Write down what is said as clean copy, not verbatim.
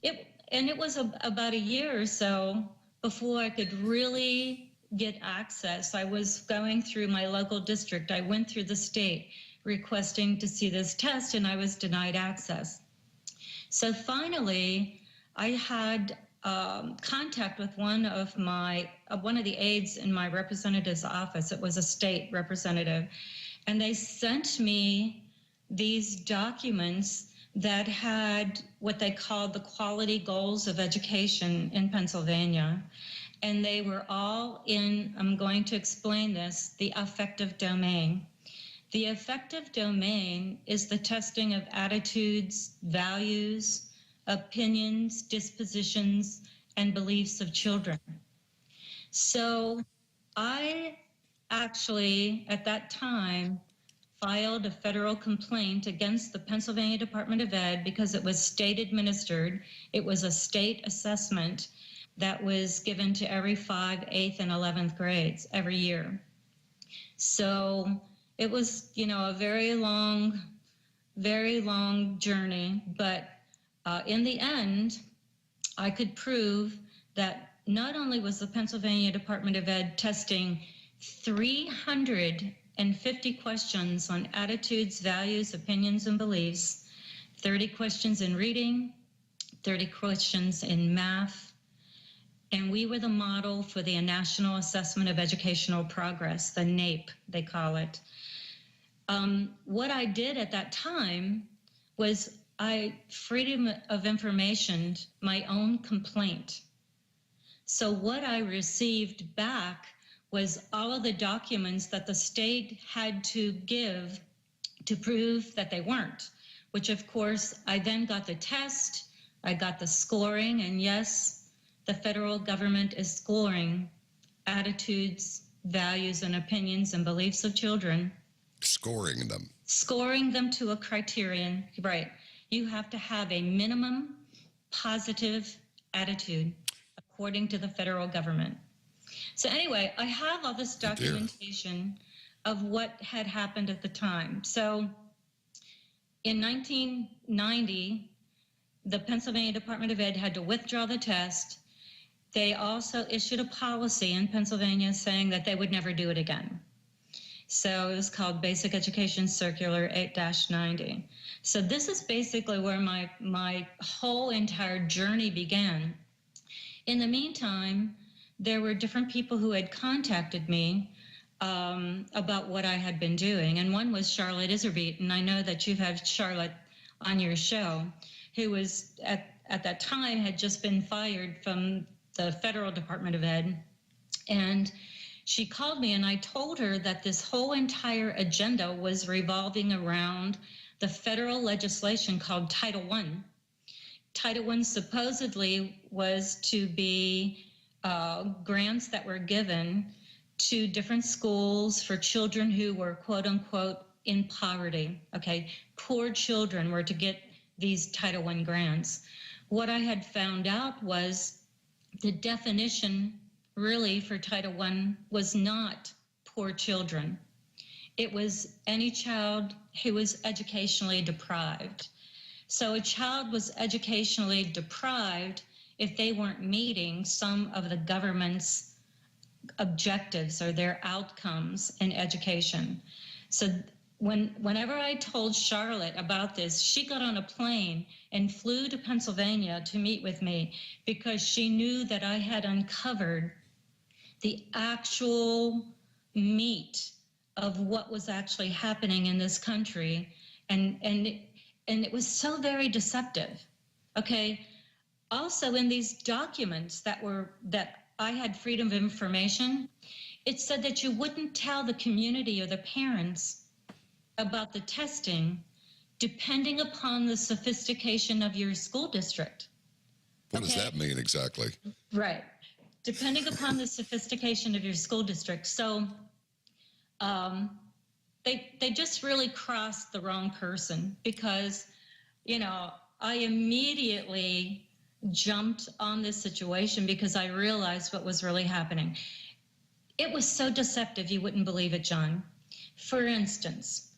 And it was about a year or so before I could really get access. I was going through my local district. I went through the state requesting to see this test, and I was denied access. So finally, I had contact with one of the aides in my representative's office. It was a state representative, and they sent me these documents that had what they called the quality goals of education in Pennsylvania. And they were all in, I'm going to explain this, the affective domain. The affective domain is the testing of attitudes, values, opinions, dispositions, and beliefs of children. So I actually, at that time, filed a federal complaint against the Pennsylvania Department of Ed because it was state administered. It was a state assessment that was given to every 5th, 8th, and 11th grades every year. So it was, a very long journey, but in the end, I could prove that not only was the Pennsylvania Department of Ed testing 350 questions on attitudes, values, opinions, and beliefs, 30 questions in reading, 30 questions in math, and we were the model for the National Assessment of Educational Progress, the NAEP, they call it. What I did at that time was freedom of information, my own complaint. So what I received back was all of the documents that the state had to give to prove that they weren't, which of course, I then got the test, I got the scoring, and yes, the federal government is scoring attitudes, values, and opinions and beliefs of children. Scoring them. Scoring them to a criterion, right. You have to have a minimum positive attitude according to the federal government. So anyway, I have all this documentation of what had happened at the time. So in 1990, the Pennsylvania Department of Ed had to withdraw the test. They also issued a policy in Pennsylvania saying that they would never do it again. So it was called Basic Education Circular 8-90. So this is basically where my whole entire journey began. In the meantime, there were different people who had contacted me about what I had been doing. And one was Charlotte Iserbeet, and I know that you've had Charlotte on your show, who was at that time had just been fired from the Federal Department of Ed. And she called me and I told her that this whole entire agenda was revolving around the federal legislation called Title I. Title I supposedly was to be grants that were given to different schools for children who were quote unquote in poverty. Okay, poor children were to get these Title I grants. What I had found out was the definition really for Title I was not poor children. It was any child who was educationally deprived. So a child was educationally deprived if they weren't meeting some of the government's objectives or their outcomes in education. So whenever I told Charlotte about this, she got on a plane and flew to Pennsylvania to meet with me because she knew that I had uncovered the actual meat of what was actually happening in this country. And it was so very deceptive, okay? Also in these documents that I had freedom of information, it said that you wouldn't tell the community or the parents about the testing depending upon the sophistication of your school district. What does that mean exactly? Right. Depending upon the sophistication of your school district. So they just really crossed the wrong person because, I immediately jumped on this situation because I realized what was really happening. It was so deceptive, you wouldn't believe it, John. For instance,